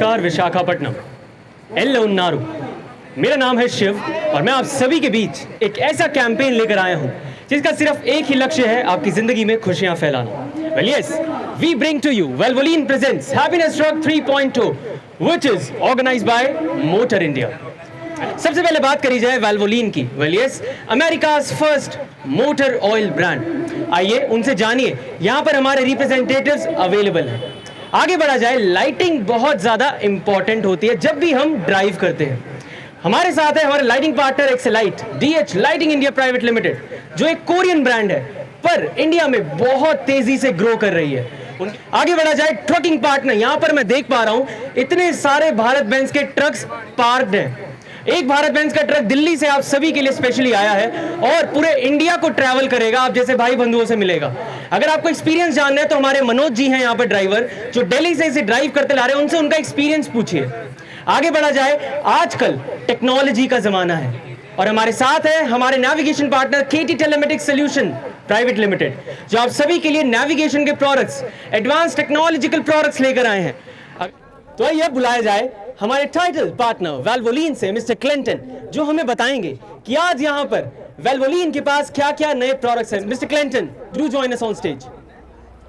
नमस्कार विशाखापट्टनम, एल उन्नारू। मेरा नाम है शिव और मैं आप सभी के बीच एक ऐसा कैंपेन लेकर आया हूं जिसका सिर्फ एक ही लक्ष्य है, आपकी जिंदगी में खुशियां फैलाना। Well yes, we bring to you Valvoline presents Happiness Truck 3.2 which is organized by Motor India। सबसे पहले बात करी जाए Valvoline की। Well yes, America's first motor oil brand. आइए उनसे जानिए, यहाँ पर हमारे रिप्रेजेंटेटिव्स अवेलेबल हैं। आगे बढ़ा जाए, लाइटिंग बहुत ज़्यादा इंपॉर्टेंट होती है जब भी हम ड्राइव करते हैं। हमारे साथ है हमारे lighting partner Excelite DH lighting India private limited, जो एक कोरियन ब्रांड है पर इंडिया में बहुत तेजी से ग्रो कर रही है। आगे बढ़ा जाए, ट्रकिंग पार्टनर। यहाँ पर मैं देख पा रहा हूँ इतने सारे भारत बेंज के ट्रक्स पार्क्ड हैं। एक भारत बेंज का ट्रक दिल्ली से आप सभी के लिए स्पेशली आया है और पूरे इंडिया को ट्रैवल करेगा, आप जैसे भाई बंधुओं से मिलेगा। अगर आपको एक्सपीरियंस जानना है तो हमारे मनोज जी हैं यहाँ पर ड्राइवर, जो दिल्ली से इसे ड्राइव करते ला रहे हैं, उनसे उनका एक्सपीरियंस पूछिए। आगे बढ़ा जाए, आजकल टेक्नोलॉजी का जमाना है और हमारे साथ है हमारे navigation partner KT telematics solution private limited, जो आप सभी के लिए नेविगेशन के प्रोडक्ट्स, एडवांस टेक्नोलॉजिकल प्रोडक्ट्स लेकर आए हैं। तो आइए बुलाया जाए हमारे टाइटल पार्टनर Valvoline से मिस्टर क्लिंटन, जो हमें बताएंगे कि आज यहाँ पर Valvoline के पास क्या क्या नए प्रोडक्ट्स हैं। Mister Clinton, do join us on stage.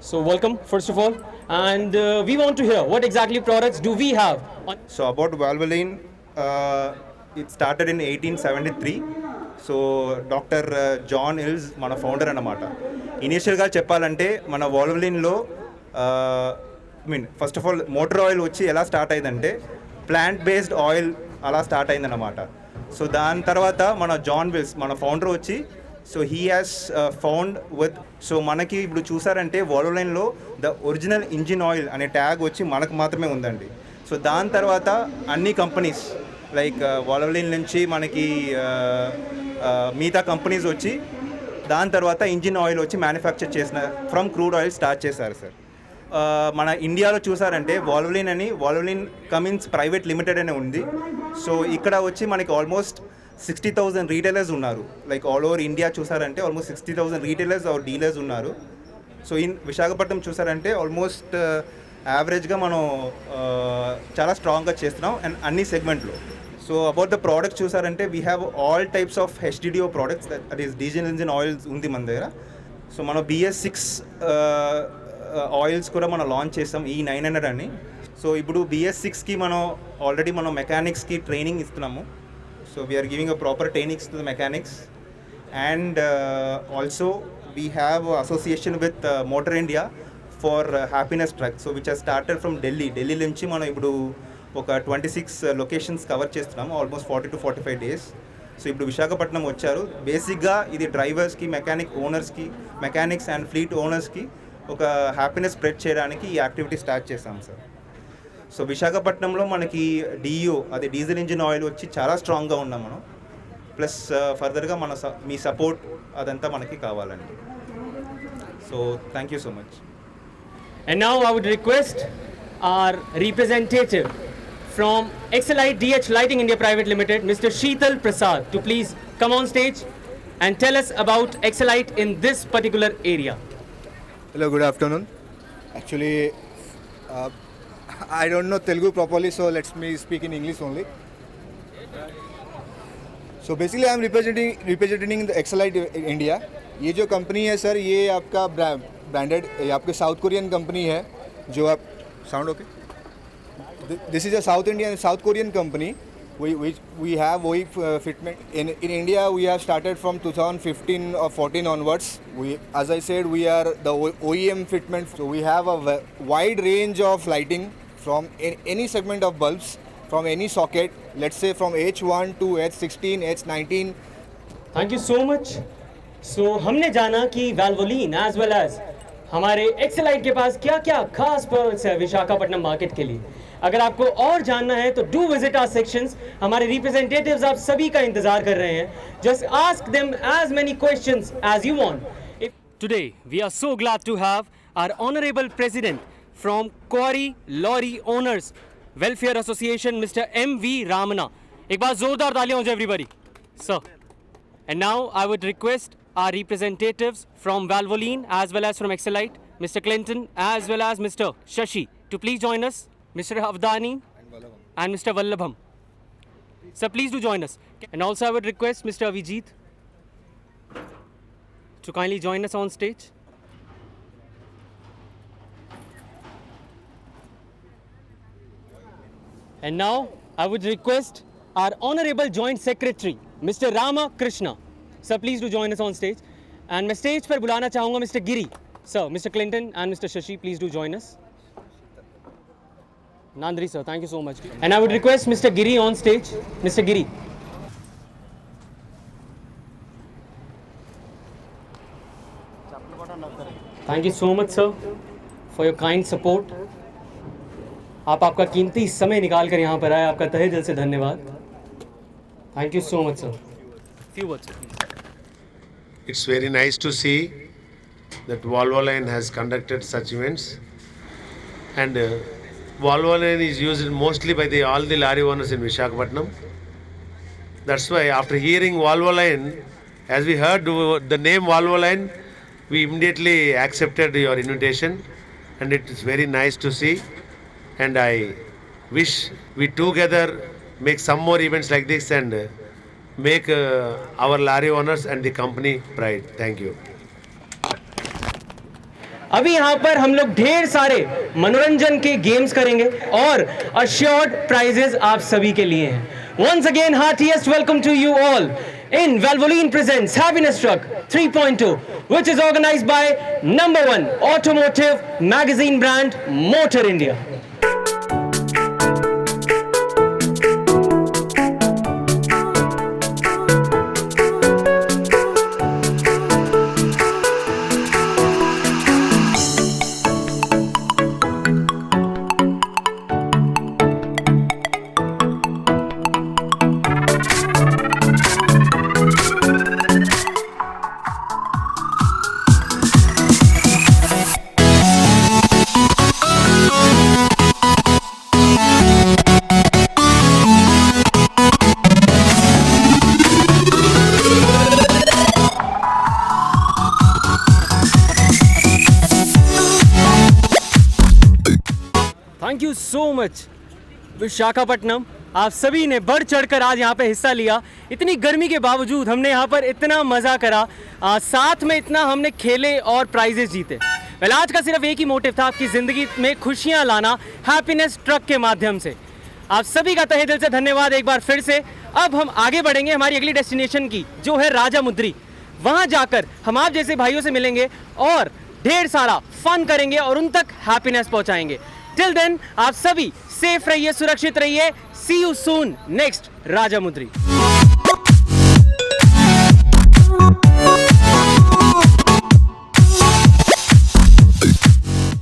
So welcome first of all, and we want to hear what exactly products do we have on... So about Valvoline, it started in 1873. So doctor John Hills మన founder అన్నమాట. ఇనీషియల్గా చెప్పాలంటే మన వాల్వలిన్లో first of all motor oil వచ్చి ఎలా start అయిందంటే plant based oil అలా స్టార్ట్ అయిందన్నమాట. సో దాని తర్వాత మన జాన్ విల్స్ మన ఫౌండర్ వచ్చి, so he has found with, so మనకి ఇప్పుడు చూసారంటే వాల్వలిన్లో ద ఒరిజినల్ ఇంజిన్ ఆయిల్ అనే ట్యాగ్ వచ్చి మనకు మాత్రమే ఉందండి. సో దాని తర్వాత అన్ని కంపెనీస్ లైక్ వాల్వలిన్ నుంచి మనకి మిగతా కంపెనీస్ వచ్చి దాని తర్వాత ఇంజిన్ ఆయిల్ వచ్చి మ్యానుఫ్యాక్చర్ చేసిన ఫ్రమ్ క్రూడ్ ఆయిల్ స్టార్ట్ చేశారు సార్. మన ఇండియాలో చూసారంటే వాల్వలిన్ కమిన్స్ ప్రైవేట్ లిమిటెడ్ అనే ఉంది. సో ఇక్కడ వచ్చి మనకి ఆల్మోస్ట్ 60,000 రీటైలర్స్ ఉన్నారు. లైక్ ఆల్ ఓవర్ ఇండియా చూసారంటే ఆల్మోస్ట్ 60,000 రీటైలర్స్ ఆర్ డీలర్స్ ఉన్నారు. సో ఇన్ విశాఖపట్నం చూసారంటే ఆల్మోస్ట్ యావరేజ్గా మనం చాలా స్ట్రాంగ్గా చేస్తున్నాం అండ్ అన్ని సెగ్మెంట్లో. సో అబౌట్ ద ప్రోడక్ట్స్ చూసారంటే we have all types of HDDO products, that is diesel engine oils ఉంది మన దగ్గర. సో మనం BS6 ఆయిల్స్ కూడా మనం లాంచ్ చేస్తాం, E900 అని. సో ఇప్పుడు BS6కి మనం ఆల్రెడీ మనం మెకానిక్స్కి ట్రైనింగ్ ఇస్తున్నాము. So we are giving a proper trainings to the mechanics. And also we have association with motor India for happiness truck, so which has started from Delhi నుంచి మనం ఇప్పుడు ఒక 26 లొకేషన్స్ కవర్ చేస్తున్నాము, ఆల్మోస్ట్ 40 to 45 డేస్. సో ఇప్పుడు విశాఖపట్నం వచ్చారు. బేసిక్గా ఇది డ్రైవర్స్కి, మెకానిక్స్ అండ్ ఫ్లీట్ ఓనర్స్కి ఒక హ్యాపీనెస్ స్ప్రెడ్ చేయడానికి ఈ యాక్టివిటీ స్టార్ట్ చేస్తాం సార్. సో విశాఖపట్నంలో మనకి DO, అది డీజిల్ ఇంజిన్ ఆయిల్ వచ్చి చాలా స్ట్రాంగ్గా ఉన్నాం మనం. ప్లస్ ఫర్దర్గా మీ సపోర్ట్ అదంతా మనకి కావాలండి. So thank you so much. And now I would request our representative from Excelite DH Lighting India Private Limited, Mr. Sheetal Prasad, to please come on stage and tell us about Excelite in this particular area. Hello, good afternoon. Actually, I don't know Telugu properly, so let me speak in English only. So basically, I am representing the Excelite India. ये जो company है sir, ये आपका branded, ये आपके south Korean company है, जो आप sound okay, this is a south Korean company. We have वही fitment in India. We have started from 2015 or 14 onwards. As I said, we are the OEM fitment, so we have a wide range of lighting from any segment of bulbs, from any socket, let's say from H1 to H16, H19. Thank you so much. So हमने जाना कि Valvoline as well as हमारे एक्सेलाइट के पास क्या क्या खास products है Visakhapatnam market के लिए. अगर आपको और जानना है तो डू विजिट आवर सेक्शंस. हमारे रिप्रेजेंटेटिव्स आप सभी का इंतजार कर रहे हैं. Just ask them as many questions as you want. Today we are so glad to have our honourable president from quarry lorry owners welfare association, mister MV Ramana. एक बार जोरदार तालियां हो जाए everybody. Sir, and now I would request our representatives from Valvoline as well as from Excelite, Mr. Clinton as well as Mr. Shashi, to please join us. Mr. Avdani and Mr. Vallabham. Sir, please do join us. And also I would request Mr. Avijit to kindly join us on stage. And now I would request our Honorable Joint Secretary, Mr. Rama Krishna. Sir, please do join us on stage. And मैं stage पर बुलाना चाहूँगा Mr. Giri. Sir, Mr. Clinton and Mr. Shashi, please do join us. Nandri sir, thank you so much. And I would request Mr. Giri on stage. Mr. Giri. Thank you so much sir for your kind support. आप आपका कीमती समय निकाल कर यहाँ पर आए, आपका तहे दिल से धन्यवाद. Thank you so much sir. Few words sir, please. It's very nice to see that Volvo Line has conducted such events, and Volvo Line is used mostly by all the lorry owners in Visakhapatnam. That's why after hearing Volvo Line, as we heard the name Volvo Line, we immediately accepted your invitation, and it is very nice to see. And I wish we together make some more events like this and make our lorry owners and the company pride. Thank you. अभी यहाँ पर हम लोग ढेर सारे मनोरंजन के games करेंगे और अश्योर्ड प्राइजेस आप सभी के लिए हैं. Once again, heartiest welcome to you all in Valvoline presents Happiness Truck 3.2, which is organized by #1 automotive magazine brand Motor India. Thank you so much Visakhapatnam. आप सभी ने बढ़ चढ़कर आज यहाँ पे हिस्सा लिया. इतनी गर्मी के बावजूद हमने यहाँ पर इतना मज़ा करा, साथ में इतना हमने खेले और प्राइजेस जीते. वेल, आज का सिर्फ एक ही मोटिव था, आपकी ज़िंदगी में खुशियाँ लाना हैप्पीनेस ट्रक के माध्यम से. आप सभी का तहे दिल से धन्यवाद एक बार फिर से. अब हम आगे बढ़ेंगे हमारी अगली डेस्टिनेशन की, जो है राजामुद्री. वहाँ जाकर हम आप जैसे भाइयों से मिलेंगे और ढेर सारा फन करेंगे और उन तक हैप्पीनेस पहुँचाएंगे. टिल देन आप सभी सेफ रहिए, सुरक्षित रहिए. सी यू सून नेक्स्ट राजामुद्री.